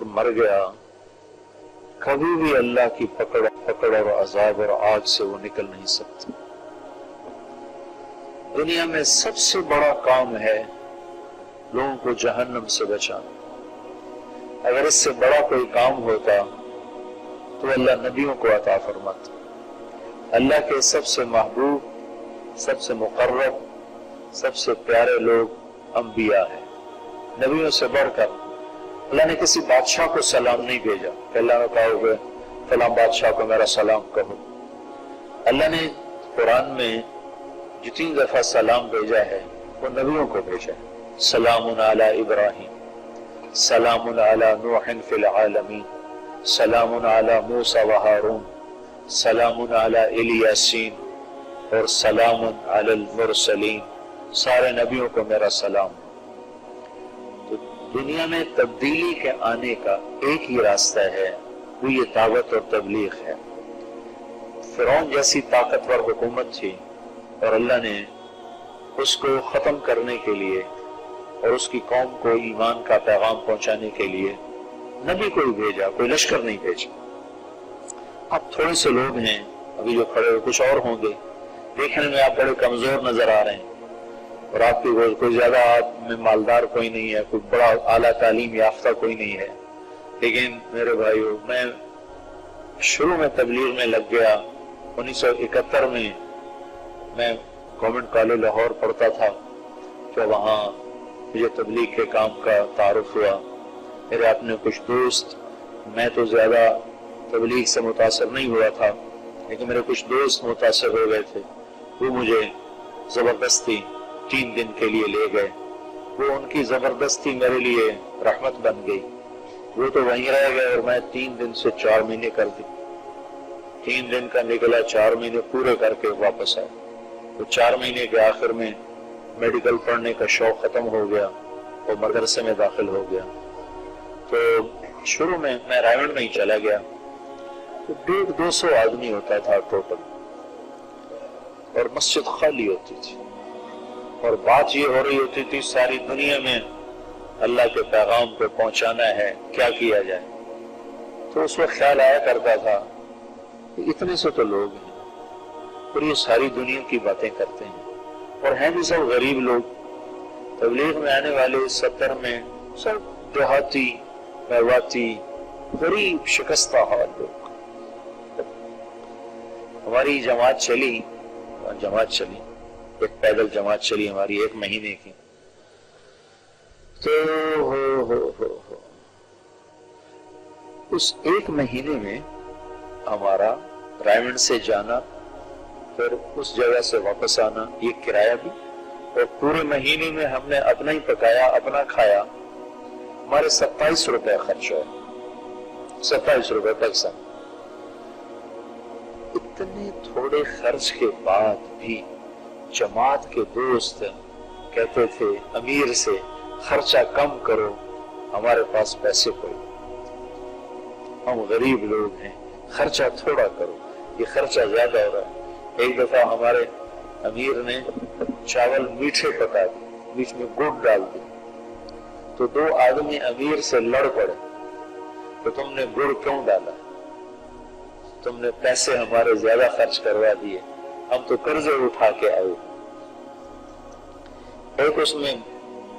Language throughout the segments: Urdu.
تو مر گیا، کبھی بھی اللہ کی پکڑ اور عذاب اور آگ سے وہ نکل نہیں سکتا۔ دنیا میں سب سے بڑا کام ہے لوگوں کو جہنم سے بچانا۔ اگر اس سے بڑا کوئی کام ہوتا تو اللہ نبیوں کو عطا فرماتا۔ اللہ کے سب سے محبوب، سب سے مقرب، سب سے پیارے لوگ انبیاء ہیں۔ نبیوں سے بڑھ کر اللہ نے کسی بادشاہ کو سلام نہیں بھیجا کہ اللہ نے کہا کہ فلاں بادشاہ کو میرا سلام کہو۔ اللہ نے قرآن میں جتنی دفعہ سلام بھیجا ہے وہ نبیوں کو بھیجا ہے۔ سلام علی ابراہیم، سلام علی نوح فی العالمین، سلام علی موسیٰ و ہارون، سلام علی الیاسین اور سلام علی المرسلین۔ سارے نبیوں کو میرا سلام۔ تو دنیا میں تبدیلی کے آنے کا ایک ہی راستہ ہے، وہ یہ دعوت اور تبلیغ ہے۔ فرعون جیسی طاقتور حکومت تھی اور اللہ نے اس کو ختم کرنے کے لیے اور اس کی قوم کو ایمان کا پیغام پہنچانے کے لیے نبی کوئی بھیجا، کوئی لشکر نہیں بھیجا۔ اب تھوڑے سے لوگ ہیں ابھی جو کھڑے ہوئے، کچھ اور ہوں گے، دیکھنے میں آپ بڑے کمزور نظر آ رہے ہیں اور آپ کی کوئی زیادہ آپ میں مالدار کوئی نہیں ہے، کوئی بڑا اعلیٰ تعلیم یافتہ کوئی نہیں ہے، لیکن میرے بھائیو میں شروع میں تبلیغ میں لگ گیا۔ 1971 میں گورنمنٹ کالج لاہور پڑھتا تھا کہ وہاں مجھے تبلیغ کے کام کا تعارف ہوا۔ میرے اپنے کچھ دوست، میں تو زیادہ تبلیغ سے متاثر نہیں ہوا تھا لیکن میرے کچھ دوست متاثر ہو گئے تھے، وہ مجھے زبردستی 3 دن کے لیے لے گئے۔ وہ ان کی زبردستی میرے لیے رحمت بن گئی۔ وہ تو وہیں رہ گئے اور میں 3 دن سے 4 مہینے کر دی۔ 3 دن کا نکلا، 4 مہینے پورے کر کے واپس آئے۔ تو 4 مہینے کے آخر میں میڈیکل پڑھنے کا شوق ختم ہو گیا اور مدرسے میں داخل ہو گیا۔ تو شروع میں رائمنڈ میں ہی چلا گیا، تو 150-200 آدمی ہوتا تھا ٹوٹل، اور مسجد خالی ہوتی تھی، اور بات یہ ہو رہی ہوتی تھی ساری دنیا میں اللہ کے پیغام کو پہنچانا ہے، کیا کیا جائے۔ تو اس وقت خیال آیا کرتا تھا کہ اتنے سے تو لوگ ہیں اور یہ ساری دنیا کی باتیں کرتے ہیں اور ہیں بھی سب غریب لوگ۔ تبلیغ میں آنے والے 70 میں سب دیہاتی، میواتی، غریب، شکستہ حال لوگ۔ ہماری جماعت چلی، ایک پیدل جماعت چلی ہماری 1 مہینے کی۔ تو اس 1 مہینے میں ہمارا رائمنڈ سے جانا، پھر اس جگہ سے واپس آنا، یہ کرایہ بھی، اور پورے مہینے میں ہم نے اپنا ہی پکایا، اپنا کھایا، ہمارے 27 روپے خرچ ہوئے، 27 روپے پیسہ۔ اتنے تھوڑے خرچ کے بعد بھی جماعت کے دوست کہتے تھے امیر سے خرچہ کم کرو، ہمارے پاس پیسے کوئی، ہم غریب لوگ ہیں، خرچہ تھوڑا کرو، یہ خرچہ زیادہ ہو رہا ہے۔ ایک دفعہ ہمارے امیر نے چاول میٹھے پکا دیے، بیچ میں گڑ ڈال دی، تو 2 آدمی امیر سے لڑ پڑے کہ تم نے گڑ کیوں ڈالا، تم نے پیسے ہمارے زیادہ خرچ کروا دیے، ہم تو قرضے اٹھا کے آئے۔ ایک اس میں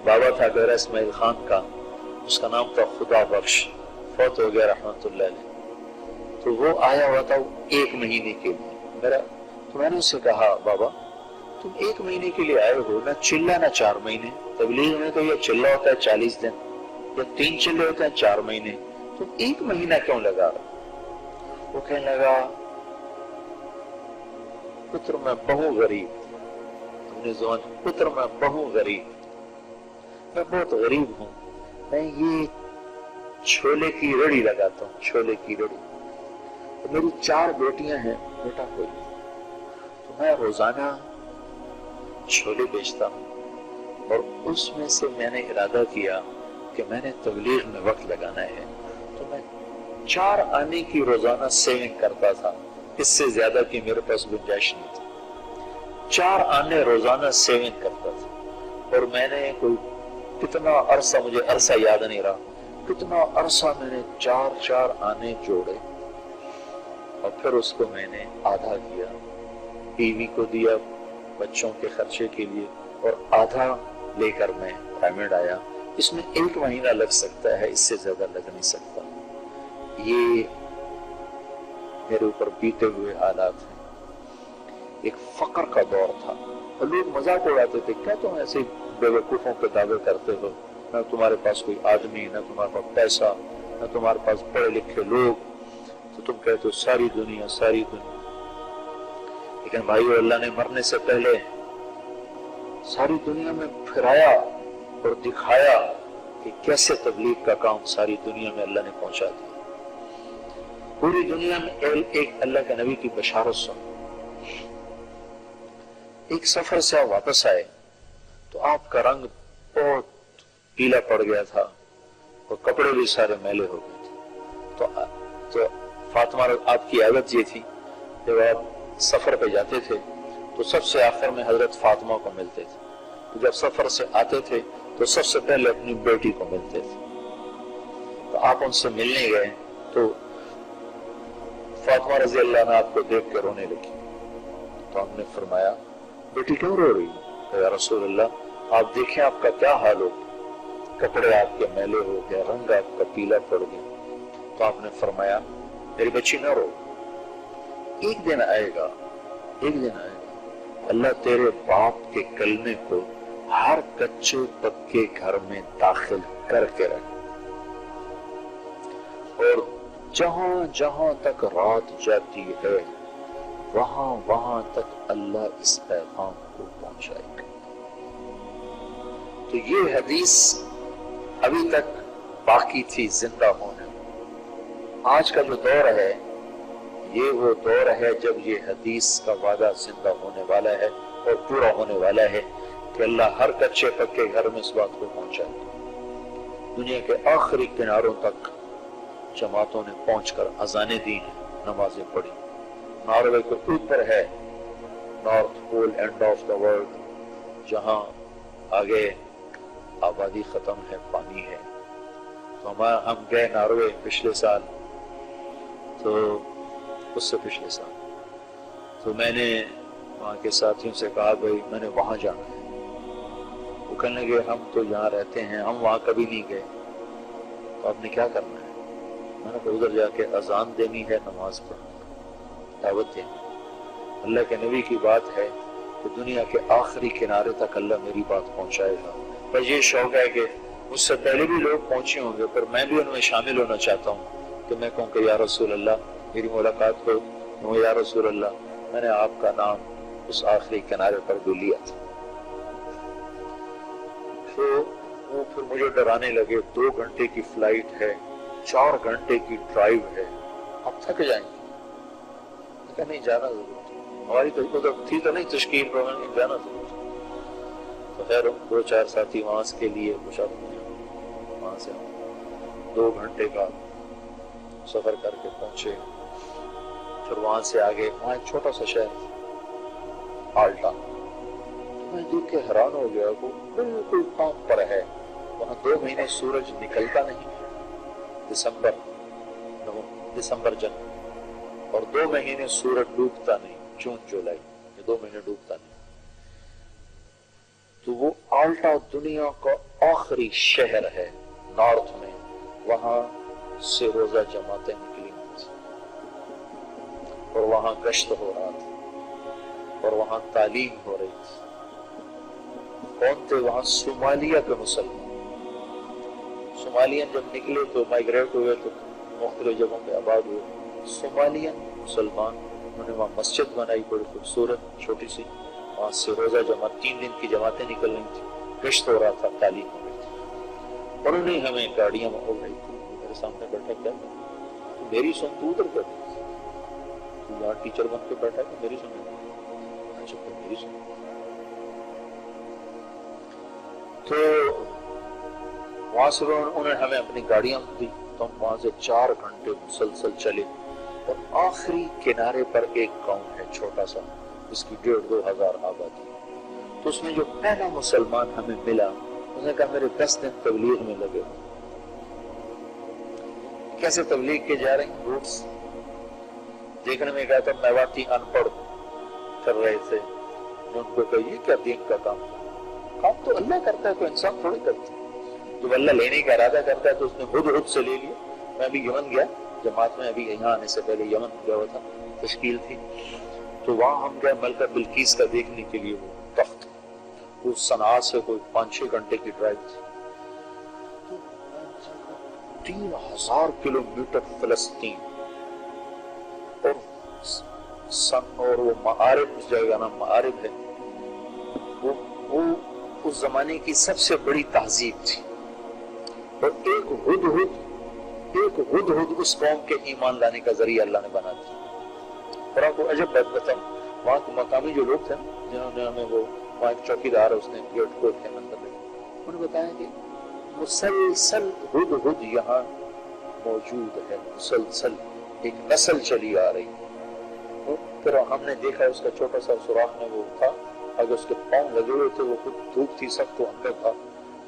بابا تھا ڈیرہ اسماعیل خان کا، اس کا نام تھا خدا بخش، فوت ہو گیا رحمت اللہ علیہ۔ تو وہ آیا ہوا تھا 1 مہینے کے لیے تو میں نے اس سے کہا بابا تم 1 مہینے کے لیے آئے ہو، نہ چلہ نہ 4 مہینے، تبلیغ میں تو یہ چلہ ہوتا ہے 40 دن یا 3 چلے ہوتے ہیں 4 مہینے، تم 1 مہینہ کیوں لگا رہا؟ وہ کہنے لگا پتر میں بہو غریب، تم نے زبان پتر میں بہو غریب، میں بہت غریب ہوں، میں یہ چھولے کی رڑی لگاتا ہوں، چھولے کی رڑی، میری 4 بیٹیاں ہیں، بیٹا کوئی نہیں، تو میں روزانہ چھولے بیچتا ہوں، اور اس میں سے میں نے ارادہ کیا کہ میں نے تبلیغ میں وقت لگانا ہے، تو میں 4 آنے کی روزانہ سیونگ کرتا تھا، اس سے زیادہ کی میرے پاس گنجائش نہیں تھی، 4 آنے روزانہ سیونگ کرتا تھا، اور میں نے کوئی کتنا عرصہ، مجھے عرصہ یاد نہیں رہا، کتنا عرصہ میں نے 4 آنے جوڑے اور پھر اس کو میں نے آدھا کیا، بیوی کو دیا بچوں کے خرچے کے لیے، اور آدھا لے کر میں پیمنٹ آیا۔ اس میں 1 مہینہ لگ سکتا ہے، اس سے زیادہ لگ نہیں سکتا۔ یہ میرے اوپر بیتے ہوئے حالات ہیں۔ ایک فقر کا دور تھا اور لوگ مذاق اڑاتے تھے، کیا تم ایسے بے وقوفوں پہ دعوے کرتے ہو؟ نہ تمہارے پاس کوئی آدمی، نہ تمہارے پاس پیسہ، نہ تمہارے پاس پڑھے لکھے لوگ، تو تم کہتے ہو ساری دنیا ساری دنیا۔ لیکن بھائیو، اللہ نے مرنے سے پہلے ساری دنیا میں پھرایا اور دکھایا کہ کیسے تبلیغ کا کام ساری دنیا میں اللہ نے پہنچا دیا۔ پوری دنیا میں ایک اللہ کے نبی کی بشارت سن۔ ایک سفر سے آپ واپس آئے تو آپ کا رنگ بہت پیلا پڑ گیا تھا اور کپڑے بھی سارے میلے ہو گئے تھے۔ تو فاطمہ آپ کی عادت یہ تھی، جب آپ سفر پہ جاتے تھے تو سب سے آخر میں حضرت فاطمہ کو ملتے تھے، تو جب سفر سے آتے تھے تو سب سے پہلے اپنی بیٹی کو ملتے تھے۔ تو آپ ان سے ملنے گئے تو فاطمہ رضی اللہ عنہ آپ کو دیکھ کے رونے لگی۔ تو ہم نے فرمایا، بیٹی کیوں رو رہی ہے؟ یا رسول اللہ، آپ دیکھیں آپ کا کیا حال ہو، کپڑے آپ کے میلے ہو گئے، رنگ آپ کا پیلا پڑ گیا۔ تو آپ نے فرمایا، میری بچی نہ رو، ایک دن آئے گا اللہ تیرے باپ کے کلمے کو ہر کچے پکے گھر میں داخل کر کے رکھے، اور جہاں جہاں تک رات جاتی ہے وہاں تک اللہ اس پیغام کو پہنچائے گا۔ تو یہ حدیث ابھی تک باقی تھی زندہ ہونے۔ آج کا جو دور ہے یہ وہ دور ہے جب یہ حدیث کا وعدہ زندہ ہونے والا ہے اور پورا ہونے والا ہے کہ اللہ ہر کچے پکے گھر میں اس بات کو پہنچائے۔ دنیا کے آخری کناروں تک جماعتوں نے پہنچ کر اذانیں دی ہیں، نمازیں پڑھی۔ ناروے کے اوپر ہے north pole end of the world, جہاں آگے آبادی ختم ہے، پانی ہے۔ تو ہم گئے ناروے پچھلے سال، تو اس سے پچھلے سال، تو میں نے وہاں کے ساتھیوں سے کہا بھائی میں نے وہاں جانا ہے۔ وہ کہنے لگے ہم تو یہاں رہتے ہیں، ہم وہاں کبھی نہیں گئے، تو آپ نے کیا کرنا ہے؟ میں نے کہا ادھر جا کے اذان دینی ہے، نماز پڑھنی ہے، دعوت دینی ہے۔ اللہ کے نبی کی بات ہے کہ دنیا کے آخری کنارے تک اللہ میری بات پہنچائے گا۔ پر یہ شوق ہے کہ مجھ سے پہلے بھی لوگ پہنچے ہوں گے، پر میں بھی ان میں شامل ہونا چاہتا ہوں کہ میں کہوں کہ یا رسول اللہ میری ملاقات ہو، یا رسول اللہ میں نے آپ کا نام اس آخری کنارے پر بھی لیا تھا۔ تو وہ پھر مجھے ڈرانے لگے، 2 گھنٹے کی فلائٹ ہے، 4 گھنٹے کی ڈرائیو ہے، آپ تھک جائیں گے۔ میں کہا نہیں، جانا ضرور، ہماری تو تھی تو نہیں تشکیل پر، میں نے جانا ضرور۔ تو خیر 2-4 ساتھی وہاں کے لیے وہاں سے 2 گھنٹے کا سفر کر کے پہنچے۔ پھر وہاں سے آگے، وہاں ایک چھوٹا سا شہر آلٹا، میں دیکھ کے حیران ہو گیا، وہ بالکل ٹاپ پر ہے، وہاں 2 مہینے سورج نکلتا نہیں، دسمبر جنوری، اور 2 مہینے سورج ڈوبتا نہیں، جون جولائی، یہ 2 مہینے ڈوبتا نہیں۔ تو وہ آلٹا دنیا کا آخری شہر ہے نارتھ میں، وہاں سے روزہ جماعتیں نکلی اور وہاں گشت ہو رہا تھا اور وہاں تعلیم ہو رہی تھی۔ کون تھے وہاں؟ صومالیہ کے مسلمان۔ صومالیین جب نکلے تو مائگریٹ ہوئے تو مختلف جگہوں پہ آباد ہوئے۔ صومالیین مسلمان، انہوں نے وہاں مسجد بنائی بڑی خوبصورت چھوٹی سی، وہاں سے روزہ جماعت 3 دن کی جماعتیں نکل رہی تھی، گشت ہو رہا تھا، تعلیم ہو رہی تھی۔ انہوں نے ہمیں گاڑیاں ہو رہی تھی، میرے سامنے بیٹھا، کیا تو میری سن تو ادھر کر دی، تو یہاں ٹیچر بن کے بیٹھا کہ میری سن، اچھا پھر میری سن۔ تو وہاں سے انہوں نے ہمیں اپنی گاڑیاں دی، تو ہم وہاں سے 4 گھنٹے مسلسل چلے، اور آخری کنارے پر ایک گاؤں ہے چھوٹا سا، اس کی 1,500-2 ہزار آبادی۔ تو اس میں جو پہلا مسلمان ہمیں ملا، اس نے کہا میرے 10 دن تبلیغ میں لگے، کیسے تبلیغ کے جا رہے ہیں روٹس دیکھنے میں گیا تو میواتی ان پڑھ کر رہے تھے. ان کو کہیے کیا دین کا کام تو اللہ کرتا ہے, کوئی انسان تھوڑی کرتا ہے. تو اللہ لینے کا ارادہ کرتا ہے تو اس نے خود سے لے لیا. میں ابھی یمن گیا جماعت میں, ابھی یہاں آنے سے پہلے یمن گیا ہوا تھا, تشکیل تھی. تو وہاں ہم گئے ملکہ بلقیس کا دیکھنے کے لیے. وہ تخت وہ صنعاء سے کوئی 5-6 گھنٹے کی ڈرائیو تھی. 3000 کلومیٹر فلسطین اور وہ معارب, اس جگہ کا نام معارب ہے, وہ اس زمانے کی سب سے بڑی تہذیب تھی. اور ایک ہدہد اس قوم کے ایمان لانے کا ذریعہ اللہ نے بنا دیا. اور آپ کو عجب بات بتاؤں, وہاں کے مقامی جو لوگ تھے جنہوں نے ہمیں, وہ وہاں ایک چوکیدار ہے, اس نے گیٹ کھول کے اندر لے, انہوں نے بتایا کہ مسلسل ہدہد یہاں موجود ہے, مسلسل ایک نسل چلی آ رہی. پھر ہم نے دیکھا اس کا چھوٹا سا سوراخ میں وہ تھا, اگر اس کے پاؤں لگے ہوئے تھے, وہ خود دھوپ تھی سب تو اندر تھا.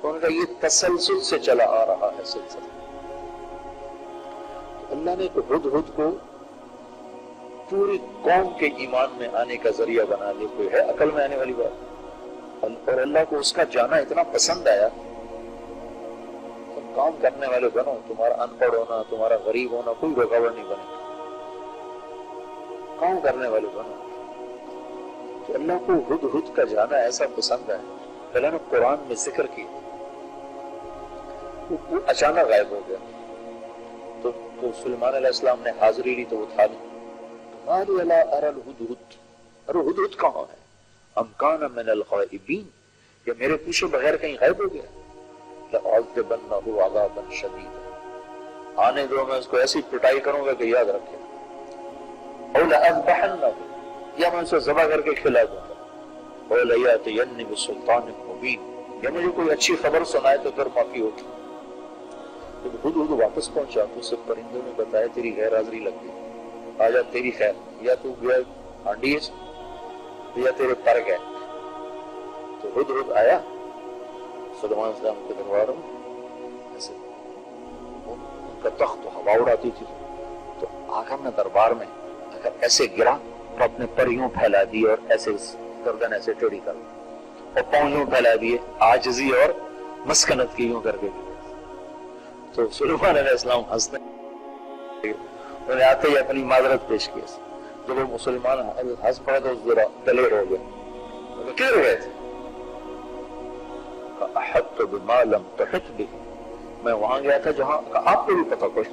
تو انہوں نے کہا یہ تسلسل سے چلا آ رہا ہے سلسلہ. اللہ نے ہدہد کو پوری قوم کے ایمان میں آنے کا ذریعہ بنا دیا. کوئی ہے عقل میں آنے والی بات؟ اور اللہ کو اس کا جانا اتنا پسند آیا. تم کام کرنے والے بنو, تمہارا ان پڑھ ہونا, تمہارا غریب ہونا کوئی رکاوٹ نہیں بنے. کام کرنے والے بنو. تو اللہ کو ہدہد کا جانا ایسا پسند ہے. اللہ نے قرآن میں ذکر کی, وہ اچانک غائب ہو گیا. تو سلیمان علیہ السلام نے حاضری لی تو وہ تھا نہیں. مالی الا ارى الهدهد, ارے ہدہد کہاں ہے؟ ام کان من الغائبین, یا میرے پوچھے بغیر کہیں غائب ہو گیا؟ لأعذبنه عذابا شدیدا, آنے دو میں اس کو ایسی پٹائی کروں گا کہ یاد رکھے. او لأذبحنه, یا میں اسے ذبح کر کے کھلا دوں گا. او لیاتینی بسلطان مبین, یا مجھے کوئی اچھی خبر سنائے تو پھر معافی ہوگی. جب ہدہد واپس پہنچا تو اسے پرندوں نے بتایا تیری غیر حاضری لگ گئی, آجا تیری خیر, یا تو گیا ہانڈی یا تیرے پر گئے. تو ہدہد آیا سلیمان علیہ السلام کے دربار میں, ایسے ان کا تخت ہوا اڑاتی تھی, تو آخر میں دربار میں اگر ایسے گرا تو اپنے پر یوں پھیلا دیے اور ایسے گردن ایسے ٹیڑھی کر دی, اور پاؤں یوں پھیلا دیے, عاجزی اور مسکنت کی یوں کر کے. تو سلیمان علیہ السلام ہنسنے, انہوں نے آتے ہی اپنی معذرت پیش کی. جب وہ مسلمان ہنس پڑا تو ذرا دلیر ہو گیا. کیا ہو گئے تھے؟ احط بما لم تحط به, میں وہاں گیا تھا جہاں آپ کو بھی پتہ کوئی